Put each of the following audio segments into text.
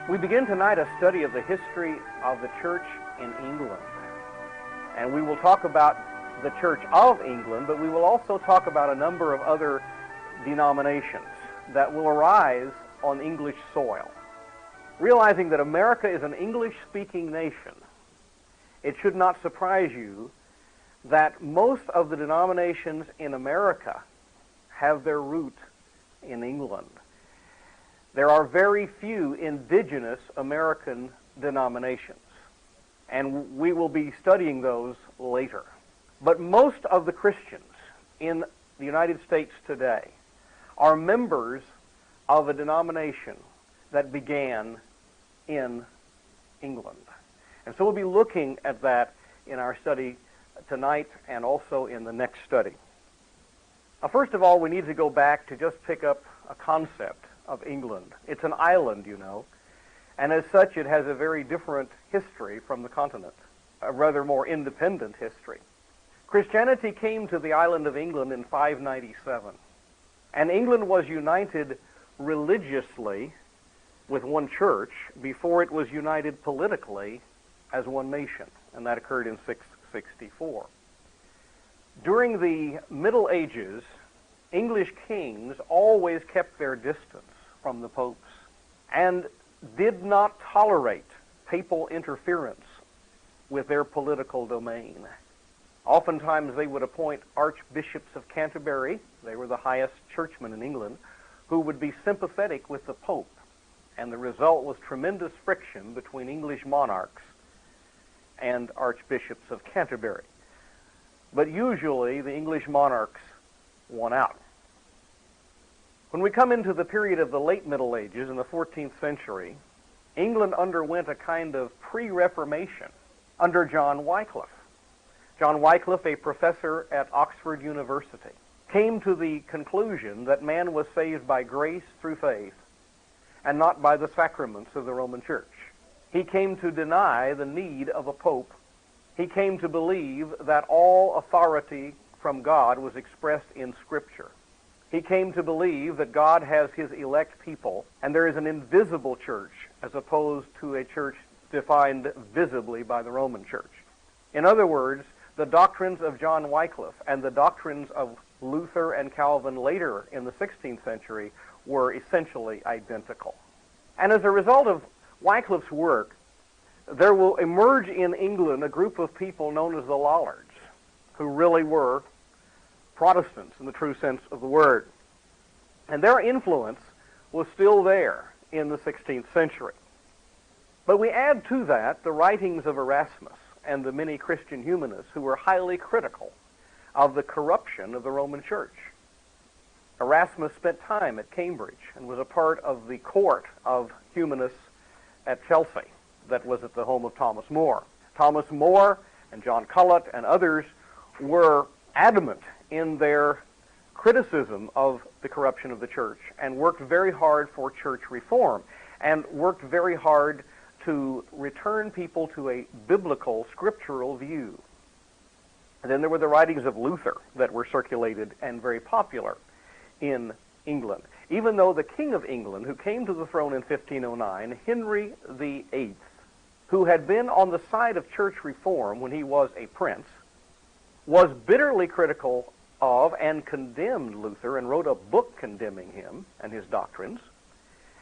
We begin tonight a study of the history of the church in England. And we will talk about the Church of England, but we will also talk about a number of other denominations that will arise on English soil. Realizing that America is an English-speaking nation, it should not surprise you that most of the denominations in America have their root in England. There are very few indigenous American denominations, and we will be studying those later. But most of the Christians in the United States today are members of a denomination that began in England. And so we'll be looking at that in our study tonight and also in the next study. Now, first of all, we need to go back to just pick up a concept of England. It's an island, you know, and as such it has a very different history from the continent, a rather more independent history. Christianity came to the island of England in 597, and England was united religiously with one church before it was united politically as one nation, and that occurred in 664. During the Middle Ages, English kings always kept their distance from the popes and did not tolerate papal interference with their political domain. Oftentimes they would appoint archbishops of Canterbury, they were the highest churchmen in England, who would be sympathetic with the pope, and the result was tremendous friction between English monarchs and archbishops of Canterbury. But usually the English monarchs won out. When we come into the period of the late Middle Ages in the 14th century, England underwent a kind of pre-Reformation under John Wycliffe. John Wycliffe, a professor at Oxford University, came to the conclusion that man was saved by grace through faith and not by the sacraments of the Roman Church. He came to deny the need of a pope. He came to believe that all authority from God was expressed in Scripture. He came to believe that God has his elect people, and there is an invisible church as opposed to a church defined visibly by the Roman Church. In other words, the doctrines of John Wycliffe and the doctrines of Luther and Calvin later in the 16th century were essentially identical. And as a result of Wycliffe's work, there will emerge in England a group of people known as the Lollards, who really were Protestants in the true sense of the word. And their influence was still there in the 16th century. But we add to that the writings of Erasmus and the many Christian humanists who were highly critical of the corruption of the Roman Church. Erasmus spent time at Cambridge and was a part of the court of humanists at Chelsea that was at the home of Thomas More. Thomas More and John Colet and others were adamant in their criticism of the corruption of the church and worked very hard for church reform and worked very hard to return people to a biblical, scriptural view. And then there were the writings of Luther that were circulated and very popular in England. Even though the King of England, who came to the throne in 1509, Henry VIII, who had been on the side of church reform when he was a prince, was bitterly critical of and condemned Luther and wrote a book condemning him and his doctrines,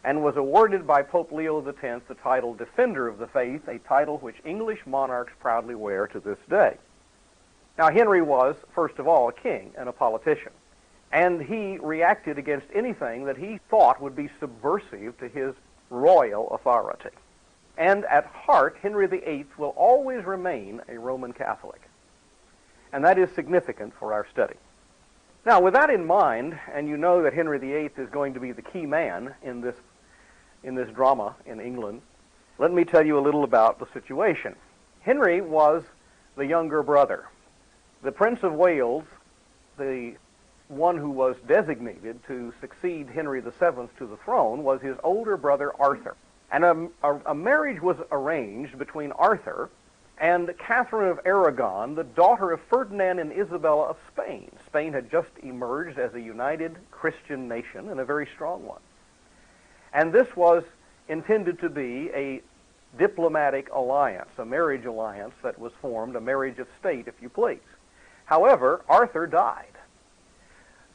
and was awarded by Pope Leo X the title Defender of the Faith, a title which English monarchs proudly wear to this day. Now, Henry was, first of all, a king and a politician, and he reacted against anything that he thought would be subversive to his royal authority. And at heart, Henry VIII will always remain a Roman Catholic. And that is significant for our study. Now, with that in mind, and you know that Henry VIII is going to be the key man in this drama in England, let me tell you a little about the situation. Henry was the younger brother. The Prince of Wales, the one who was designated to succeed Henry VII to the throne, was his older brother Arthur. And a marriage was arranged between Arthur and Catherine of Aragon, the daughter of Ferdinand and Isabella of Spain. Spain had just emerged as a united Christian nation and a very strong one. And this was intended to be a diplomatic alliance, a marriage alliance that was formed, a marriage of state, if you please. However, Arthur died,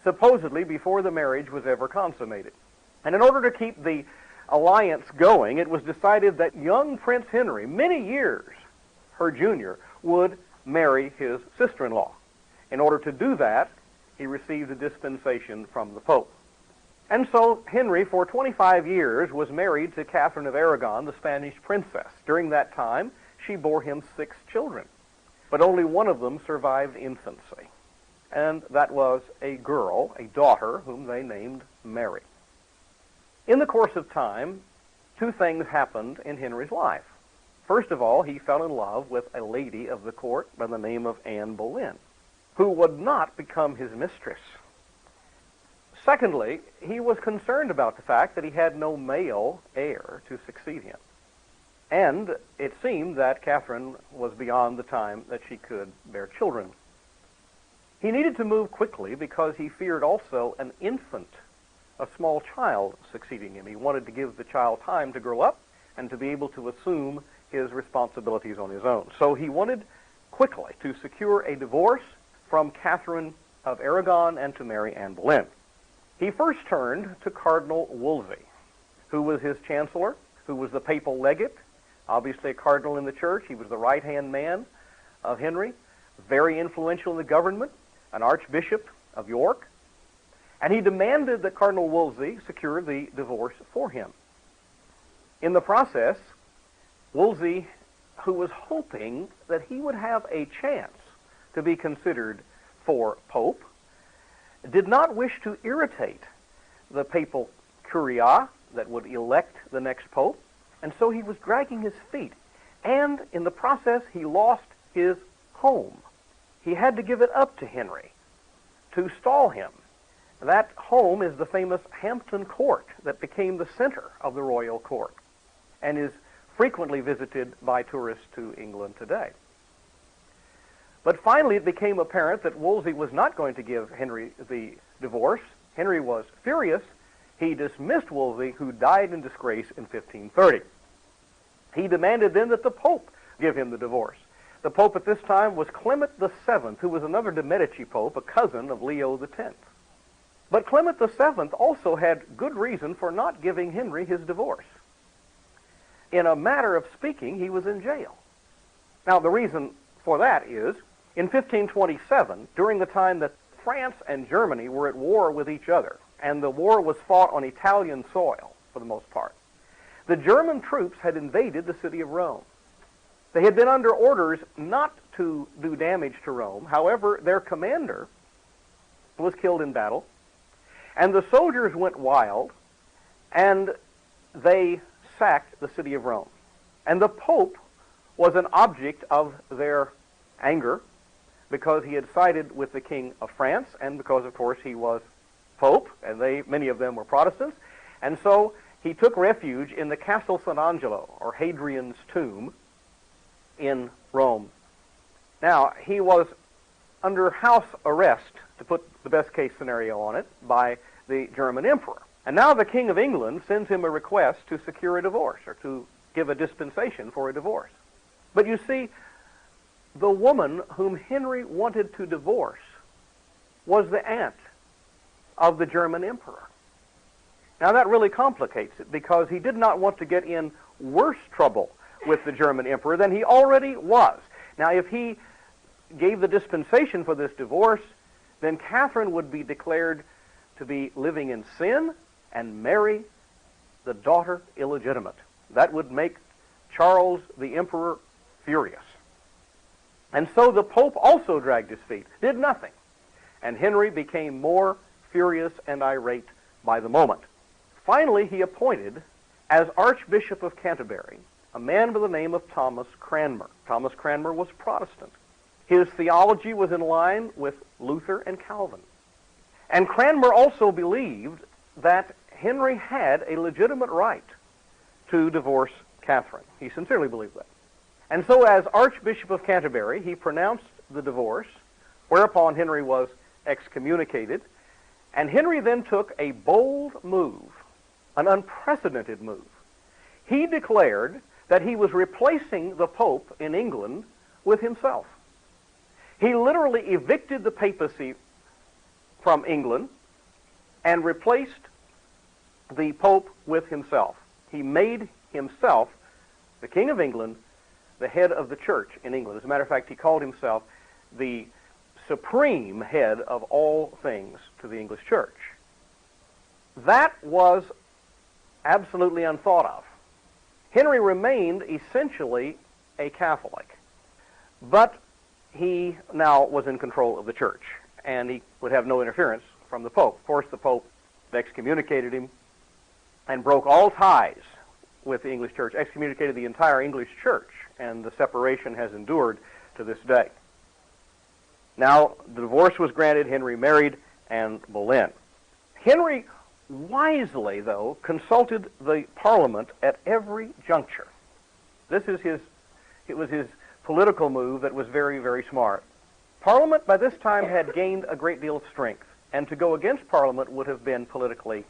supposedly before the marriage was ever consummated. And in order to keep the alliance going, it was decided that young Prince Henry, many years her junior, would marry his sister-in-law. In order to do that, he received a dispensation from the Pope. And so Henry, for 25 years, was married to Catherine of Aragon, the Spanish princess. During that time, she bore him 6 children, but only one of them survived infancy. And that was a girl, a daughter, whom they named Mary. In the course of time, 2 things happened in Henry's life. First of all, he fell in love with a lady of the court by the name of Anne Boleyn, who would not become his mistress. Secondly, he was concerned about the fact that he had no male heir to succeed him. And it seemed that Catherine was beyond the time that she could bear children. He needed to move quickly because he feared also an infant, a small child, succeeding him. He wanted to give the child time to grow up and to be able to assume his responsibilities on his own. So he wanted quickly to secure a divorce from Catherine of Aragon and to marry Anne Boleyn. He first turned to Cardinal Wolsey, who was his chancellor, who was the papal legate, obviously a cardinal in the church. He was the right-hand man of Henry, very influential in the government, an archbishop of York, and he demanded that Cardinal Wolsey secure the divorce for him. In the process, Wolsey, who was hoping that he would have a chance to be considered for Pope, did not wish to irritate the papal curia that would elect the next pope, and so he was dragging his feet. And in the process, he lost his home. He had to give it up to Henry to stall him. That home is the famous Hampton Court that became the center of the royal court and is frequently visited by tourists to England today. But finally, it became apparent that Wolsey was not going to give Henry the divorce. Henry was furious. He dismissed Wolsey, who died in disgrace in 1530. He demanded then that the Pope give him the divorce. The Pope at this time was Clement VII, who was another de Medici Pope, a cousin of Leo X. But Clement VII also had good reason for not giving Henry his divorce. In a matter of speaking, he was in jail. Now, the reason for that is, in 1527, during the time that France and Germany were at war with each other, and the war was fought on Italian soil for the most part, the German troops had invaded the city of Rome. They had been under orders not to do damage to Rome. However, their commander was killed in battle, and the soldiers went wild, and they sacked the city of Rome. And the Pope was an object of their anger because he had sided with the King of France, and because, of course, he was Pope, and many of them were Protestants. And so he took refuge in the Castle St. Angelo, or Hadrian's tomb, in Rome. Now, he was under house arrest, to put the best case scenario on it, by the German emperor. And now the King of England sends him a request to secure a divorce, or to give a dispensation for a divorce. But you see, the woman whom Henry wanted to divorce was the aunt of the German emperor. Now that really complicates it, because he did not want to get in worse trouble with the German emperor than he already was. Now, if he gave the dispensation for this divorce, then Catherine would be declared to be living in sin and Mary, the daughter, illegitimate. That would make Charles the emperor furious. And so the Pope also dragged his feet, did nothing. And Henry became more furious and irate by the moment. Finally, he appointed as Archbishop of Canterbury a man by the name of Thomas Cranmer. Thomas Cranmer was Protestant. His theology was in line with Luther and Calvin. And Cranmer also believed that Henry had a legitimate right to divorce Catherine. He sincerely believed that. And so as Archbishop of Canterbury, he pronounced the divorce, whereupon Henry was excommunicated. And Henry then took a bold move, an unprecedented move. he declared that he was replacing the Pope in England with himself. He literally evicted the papacy from England and replaced the Pope with himself. He made himself, the King of England, the head of the church in England. As a matter of fact, he called himself the supreme head of all things to the English church. That was absolutely unthought of. Henry remained essentially a Catholic, but he now was in control of the church, and he would have no interference from the Pope. Of course, the Pope excommunicated him and broke all ties with the English church, excommunicated the entire English church, and the separation has endured to this day. Now, the divorce was granted. Henry married Anne Boleyn. Henry wisely, though, consulted the Parliament at every juncture. It was his political move that was very, very smart. Parliament by this time had gained a great deal of strength, and to go against Parliament would have been politically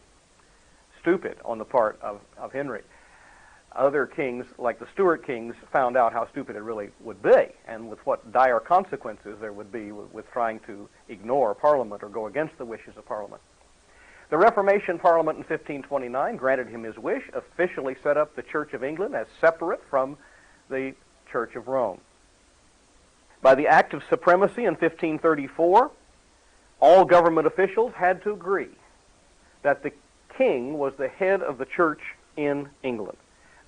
stupid on the part of Henry. Other kings, like the Stuart kings, found out how stupid it really would be, and with what dire consequences there would be with trying to ignore Parliament or go against the wishes of Parliament. The Reformation Parliament in 1529 granted him his wish, officially set up the Church of England as separate from the Church of Rome. By the Act of Supremacy in 1534, all government officials had to agree that the king was the head of the church in England.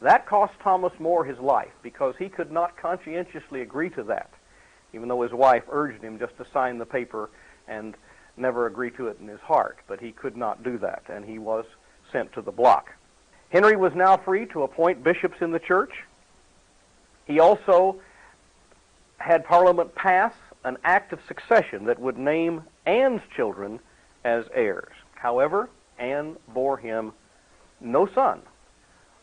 That cost Thomas More his life, because he could not conscientiously agree to that, even though his wife urged him just to sign the paper and never agree to it in his heart. But he could not do that, and he was sent to the block. Henry was now free to appoint bishops in the church. He also had Parliament pass an act of succession that would name Anne's children as heirs. However, Anne bore him no son,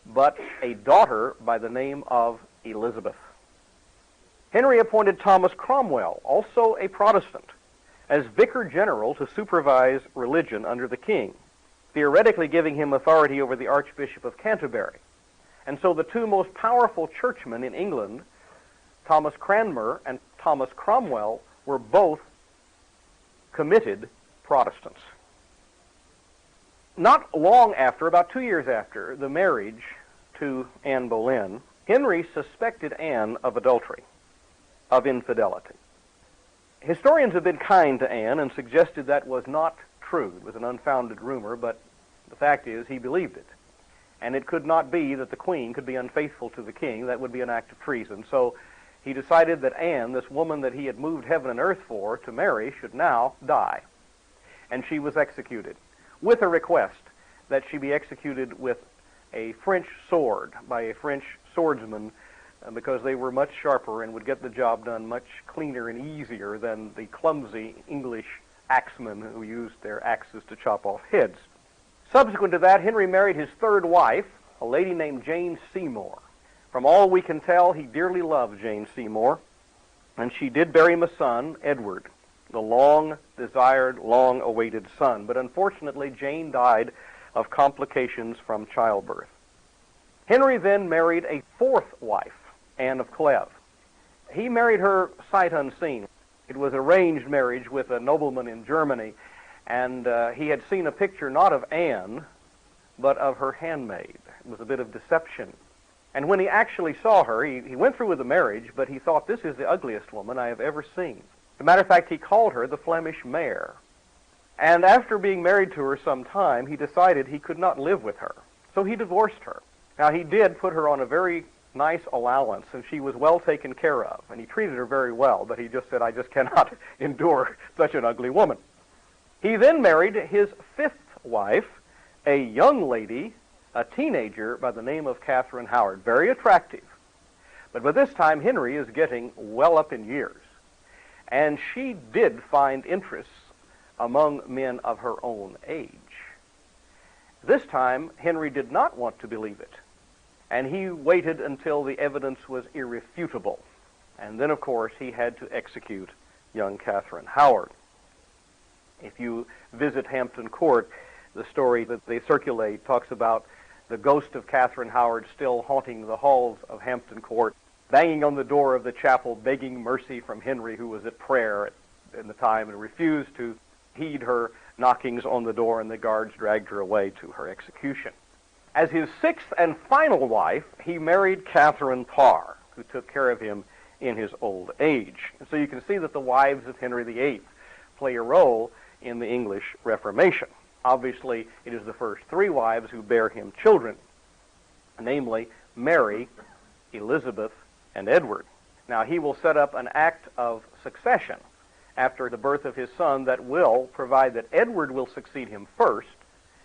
but a daughter by the name of Elizabeth. Henry appointed Thomas Cromwell, also a Protestant, as vicar general to supervise religion under the king, theoretically giving him authority over the Archbishop of Canterbury. And so the two most powerful churchmen in England, Thomas Cranmer and Thomas Cromwell, were both committed Protestants. Not long after, about 2 years after the marriage to Anne Boleyn, Henry suspected Anne of adultery, of infidelity. Historians have been kind to Anne and suggested that was not true. It was an unfounded rumor, but the fact is he believed it. And it could not be that the queen could be unfaithful to the king. That would be an act of treason. So he decided that Anne, this woman that he had moved heaven and earth for to marry, should now die. And she was executed, with a request that she be executed with a French sword by a French swordsman, because they were much sharper and would get the job done much cleaner and easier than the clumsy English axemen who used their axes to chop off heads. Subsequent to that, Henry married his third wife, a lady named Jane Seymour. From all we can tell, he dearly loved Jane Seymour, and she did bear him a son, Edward, the long-desired, long-awaited son. But unfortunately, Jane died of complications from childbirth. Henry then married a fourth wife, Anne of Cleves. He married her sight unseen. It was an arranged marriage with a nobleman in Germany, and he had seen a picture not of Anne, but of her handmaid. It was a bit of deception. And when he actually saw her, he went through with the marriage, but he thought, this is the ugliest woman I have ever seen. As a matter of fact, he called her the Flemish mare. And after being married to her some time, he decided he could not live with her. So he divorced her. Now, he did put her on a very nice allowance, and she was well taken care of. And he treated her very well, but he just said, I just cannot endure such an ugly woman. He then married his fifth wife, a young lady, a teenager by the name of Catherine Howard. Very attractive. But by this time, Henry is getting well up in years. And she did find interests among men of her own age. This time, Henry did not want to believe it. And he waited until the evidence was irrefutable. And then, of course, he had to execute young Catherine Howard. If you visit Hampton Court, the story that they circulate talks about the ghost of Catherine Howard still haunting the halls of Hampton Court, banging on the door of the chapel, begging mercy from Henry, who was at prayer in the time and refused to heed her knockings on the door, and the guards dragged her away to her execution. As his sixth and final wife, he married Catherine Parr, who took care of him in his old age. And so you can see that the wives of Henry VIII play a role in the English Reformation. Obviously, it is the first three wives who bear him children, namely Mary, Elizabeth, and Edward. Now, he will set up an act of succession after the birth of his son that will provide that Edward will succeed him first,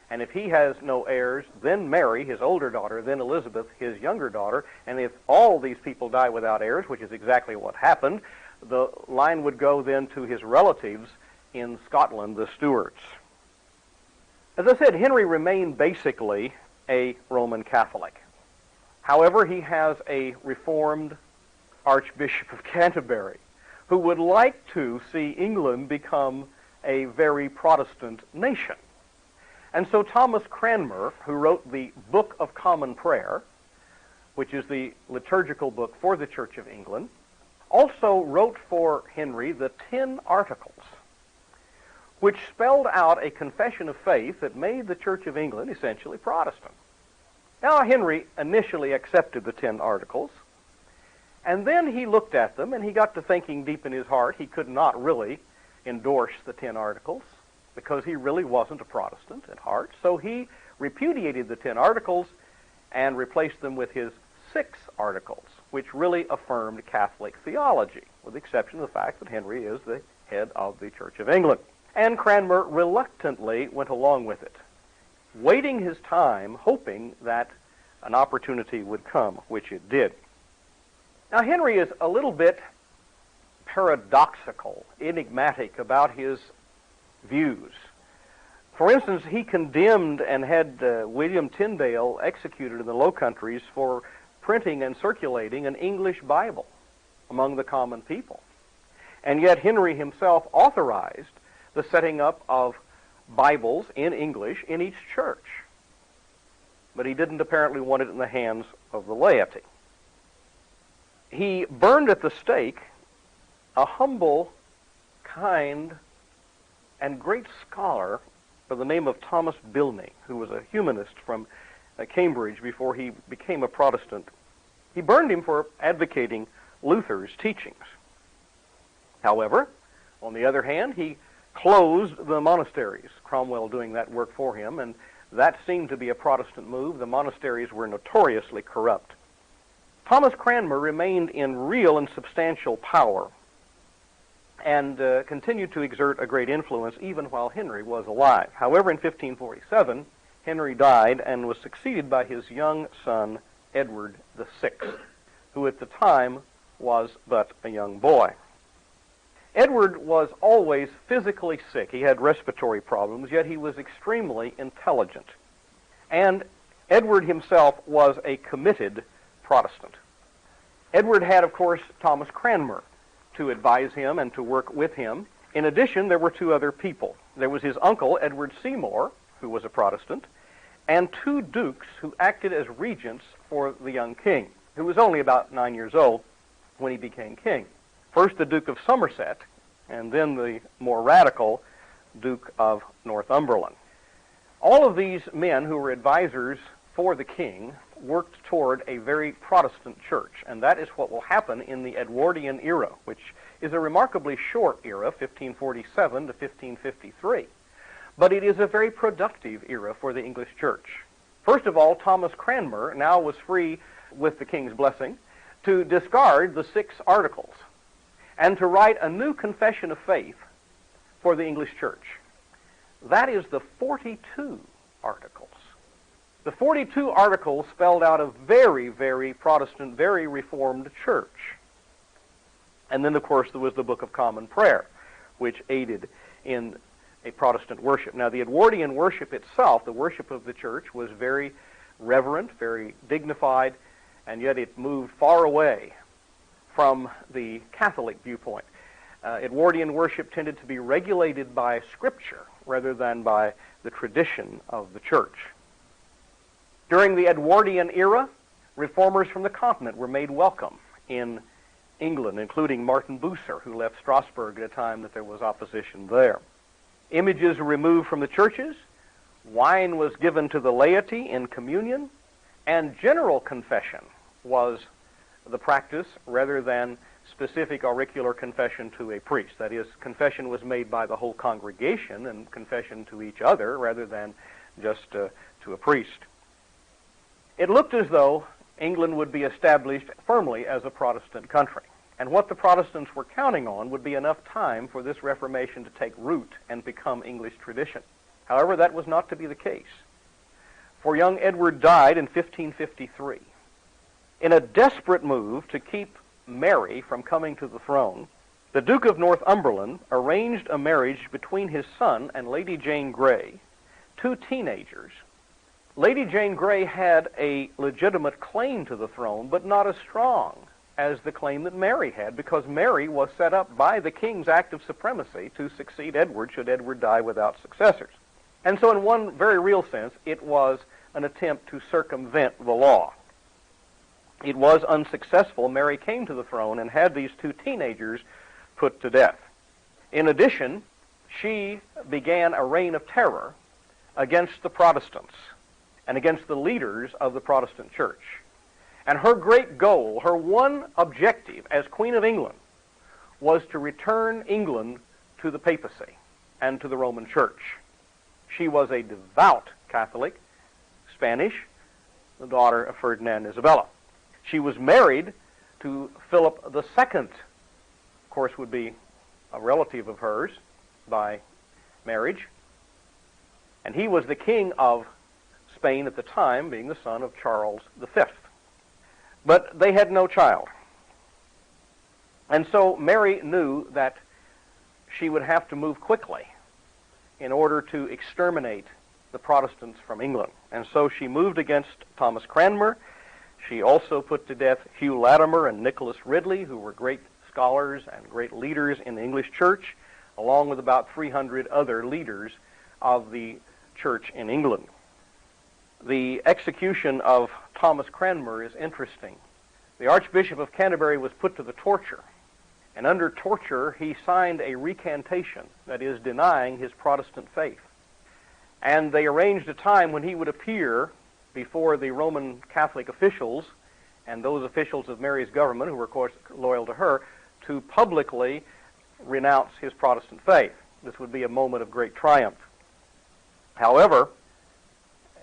and if he has no heirs, then Mary, his older daughter, then Elizabeth, his younger daughter, and if all these people die without heirs, which is exactly what happened, the line would go then to his relatives in Scotland, the Stuarts. As I said, Henry remained basically a Roman Catholic. However, he has a Reformed Archbishop of Canterbury who would like to see England become a very Protestant nation. And so Thomas Cranmer, who wrote the Book of Common Prayer, which is the liturgical book for the Church of England, also wrote for Henry the 10 Articles, which spelled out a confession of faith that made the Church of England essentially Protestant. Now, Henry initially accepted the 10 Articles, and then he looked at them, and he got to thinking deep in his heart he could not really endorse the 10 Articles, because he really wasn't a Protestant at heart. So he repudiated the 10 Articles and replaced them with his 6 Articles, which really affirmed Catholic theology, with the exception of the fact that Henry is the head of the Church of England. And Cranmer reluctantly went along with it, waiting his time, hoping that an opportunity would come, which it did. Now, Henry is a little bit paradoxical, enigmatic about his views. For instance, he condemned and had William Tyndale executed in the Low Countries for printing and circulating an English Bible among the common people. And yet Henry himself authorized the setting up of Bibles in English in each church. But he didn't apparently want it in the hands of the laity. He burned at the stake a humble, kind, and great scholar by the name of Thomas Bilney, who was a humanist from Cambridge before he became a Protestant. He burned him for advocating Luther's teachings. However, on the other hand, he closed the monasteries, Cromwell doing that work for him, and that seemed to be a Protestant move. The monasteries were notoriously corrupt. Thomas Cranmer remained in real and substantial power and continued to exert a great influence even while Henry was alive. However, in 1547, Henry died and was succeeded by his young son, Edward VI, who at the time was but a young boy. Edward was always physically sick. He had respiratory problems, yet he was extremely intelligent. And Edward himself was a committed Protestant. Edward had, of course, Thomas Cranmer to advise him and to work with him. In addition, there were 2 other people. There was his uncle, Edward Seymour, who was a Protestant, and 2 dukes who acted as regents for the young king, who was only about 9 years old when he became king. First the Duke of Somerset, and then the more radical Duke of Northumberland. All of these men who were advisors for the king worked toward a very Protestant church, and that is what will happen in the Edwardian era, which is a remarkably short era, 1547 to 1553. But it is a very productive era for the English church. First of all, Thomas Cranmer now was free, with the king's blessing, to discard the 6 Articles and to write a new confession of faith for the English church. That is the 42 Articles. The 42 Articles spelled out a very, very Protestant, very Reformed church. And then, of course, there was the Book of Common Prayer, which aided in a Protestant worship. Now, the Edwardian worship itself, the worship of the church, was very reverent, very dignified, and yet it moved far away from the Catholic viewpoint. Edwardian worship tended to be regulated by Scripture rather than by the tradition of the church. During the Edwardian era, reformers from the continent were made welcome in England, including Martin Bucer, who left Strasbourg at a time that there was opposition there. Images were removed from the churches, wine was given to the laity in communion, and general confession was the practice rather than specific auricular confession to a priest. That is, confession was made by the whole congregation and confession to each other rather than just to a priest. It looked as though England would be established firmly as a Protestant country, and what the Protestants were counting on would be enough time for this Reformation to take root and become English tradition. However, that was not to be the case, for young Edward died in 1553. In a desperate move to keep Mary from coming to the throne, the Duke of Northumberland arranged a marriage between his son and Lady Jane Grey, two teenagers. Lady Jane Grey had a legitimate claim to the throne, but not as strong as the claim that Mary had, because Mary was set up by the king's act of supremacy to succeed Edward should Edward die without successors. And so in one very real sense, it was an attempt to circumvent the law. It was unsuccessful. Mary came to the throne and had these two teenagers put to death. In addition, she began a reign of terror against the Protestants and against the leaders of the Protestant church. And her great goal, her one objective as Queen of England, was to return England to the papacy and to the Roman Church. She was a devout Catholic, Spanish, the daughter of Ferdinand and Isabella. She was married to Philip II, of course would be a relative of hers by marriage, and he was the king of Spain at the time, being the son of Charles V. But they had no child. And so Mary knew that she would have to move quickly in order to exterminate the Protestants from England. And so she moved against Thomas Cranmer. She also put to death Hugh Latimer and Nicholas Ridley, who were great scholars and great leaders in the English church, along with about 300 other leaders of the church in England. The execution of Thomas Cranmer is interesting. The Archbishop of Canterbury was put to the torture, and under torture he signed a recantation, that is, denying his Protestant faith. And they arranged a time when he would appear before the Roman Catholic officials and those officials of Mary's government, who were, of course, loyal to her, to publicly renounce his Protestant faith. This would be a moment of great triumph. However,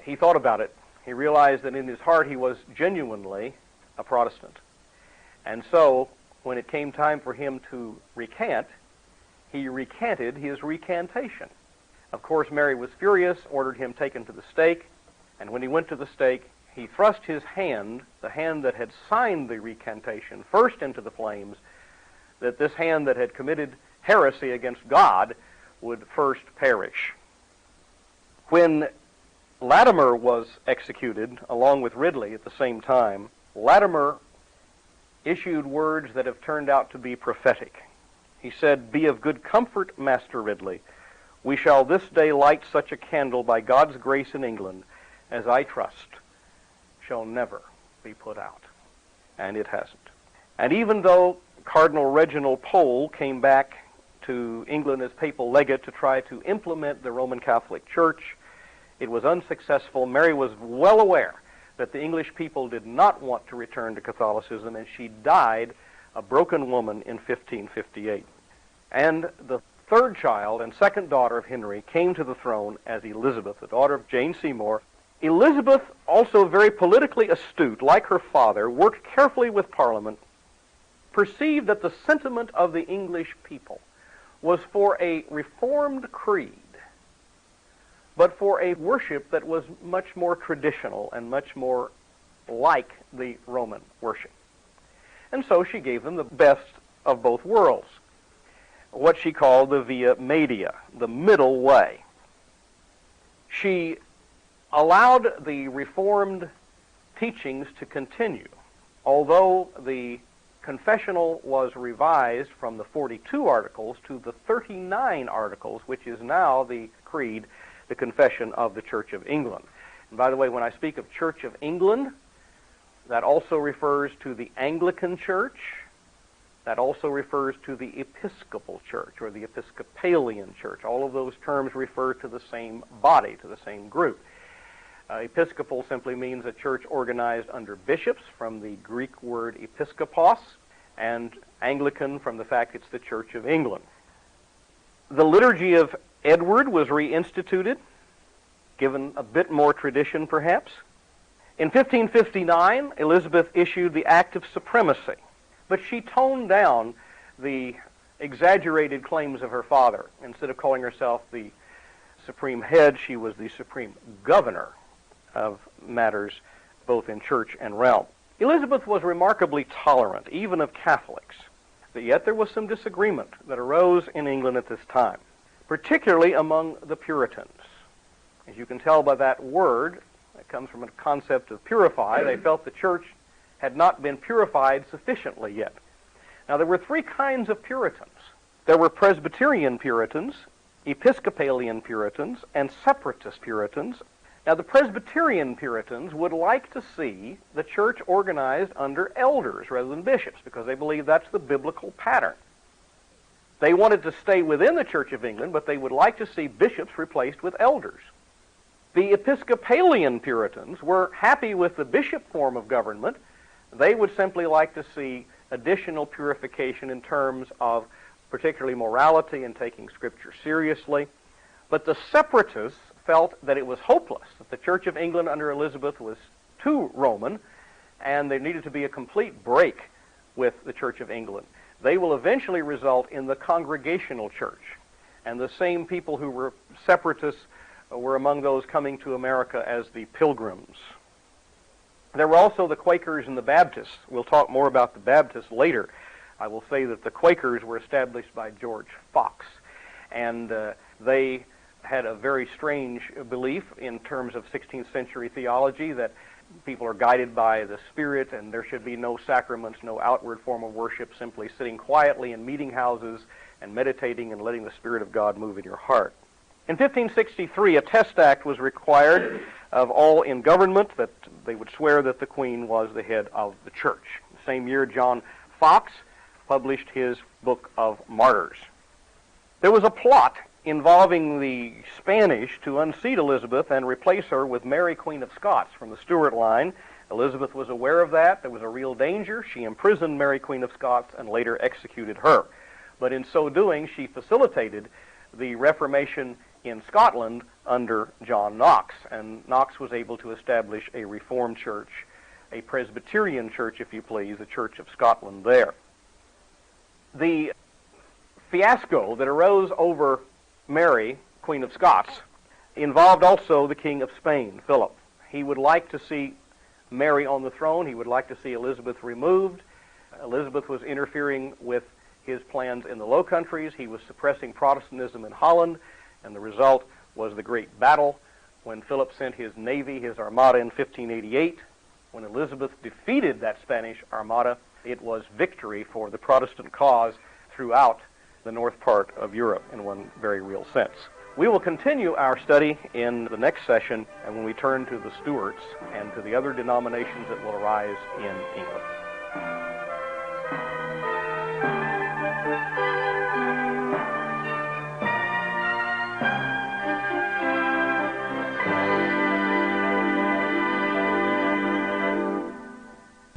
he thought about it. He realized that in his heart he was genuinely a Protestant. And so, when it came time for him to recant, he recanted his recantation. Of course, Mary was furious, ordered him taken to the stake, and when he went to the stake, he thrust his hand, the hand that had signed the recantation, first into the flames, that this hand that had committed heresy against God would first perish. When Latimer was executed, along with Ridley at the same time, Latimer issued words that have turned out to be prophetic. He said, "Be of good comfort, Master Ridley. We shall this day light such a candle by God's grace in England as I trust shall never be put out." And it hasn't. And even though Cardinal Reginald Pole came back to England as papal legate to try to implement the Roman Catholic Church, it was unsuccessful. Mary was well aware that the English people did not want to return to Catholicism, and she died a broken woman in 1558. And the third child and second daughter of Henry came to the throne as Elizabeth, the daughter of Jane Seymour. Elizabeth, also very politically astute, like her father, worked carefully with Parliament, perceived that the sentiment of the English people was for a reformed creed, but for a worship that was much more traditional and much more like the Roman worship. And so she gave them the best of both worlds, what she called the via media, the middle way. She allowed the Reformed teachings to continue, although the confessional was revised from the 42 articles to the 39 articles, which is now the creed, the confession of the Church of England. And by the way, when I speak of Church of England, that also refers to the Anglican Church. That also refers to the Episcopal Church or the Episcopalian Church. All of those terms refer to the same body, to the same group. Episcopal simply means a church organized under bishops, from the Greek word episkopos, and Anglican from the fact it's the Church of England. The Liturgy of Edward was reinstituted, given a bit more tradition perhaps. In 1559, Elizabeth issued the Act of Supremacy, but she toned down the exaggerated claims of her father. Instead of calling herself the supreme head, she was the supreme governor of matters both in church and realm. Elizabeth was remarkably tolerant, even of Catholics, but yet there was some disagreement that arose in England at this time, particularly among the Puritans. As you can tell by that word, it comes from a concept of purify. They felt the church had not been purified sufficiently yet. Now, there were three kinds of Puritans. There were Presbyterian Puritans, Episcopalian Puritans, and Separatist Puritans. Now, the Presbyterian Puritans would like to see the church organized under elders rather than bishops because they believed that's the biblical pattern. They wanted to stay within the Church of England, but they would like to see bishops replaced with elders. The Episcopalian Puritans were happy with the bishop form of government. They would simply like to see additional purification in terms of particularly morality and taking Scripture seriously. But the Separatists felt that it was hopeless, that the Church of England under Elizabeth was too Roman, and there needed to be a complete break with the Church of England. They will eventually result in the Congregational Church, and the same people who were Separatists were among those coming to America as the Pilgrims. There were also the Quakers and the Baptists. We'll talk more about the Baptists later. I will say that the Quakers were established by George Fox, and they had a very strange belief in terms of 16th century theology that people are guided by the Spirit and there should be no sacraments, no outward form of worship, simply sitting quietly in meeting houses and meditating and letting the Spirit of God move in your heart. In 1563, a test act was required of all in government that they would swear that the Queen was the head of the church. The same year, John Fox published his Book of Martyrs. There was a plot involving the Spanish to unseat Elizabeth and replace her with Mary, Queen of Scots from the Stuart line. Elizabeth was aware of that. There was a real danger. She imprisoned Mary, Queen of Scots, and later executed her. But in so doing, she facilitated the Reformation in Scotland under John Knox, and Knox was able to establish a Reformed church, a Presbyterian church, if you please, the Church of Scotland there. The fiasco that arose over Mary, Queen of Scots, involved also the King of Spain, Philip. He would like to see Mary on the throne. He would like to see Elizabeth removed. Elizabeth was interfering with his plans in the Low Countries. He was suppressing Protestantism in Holland, and the result was the great battle when Philip sent his navy, his armada, in 1588. When Elizabeth defeated that Spanish armada, it was victory for the Protestant cause throughout the north part of Europe in one very real sense. We will continue our study in the next session, and when we turn to the Stuarts and to the other denominations that will arise in England.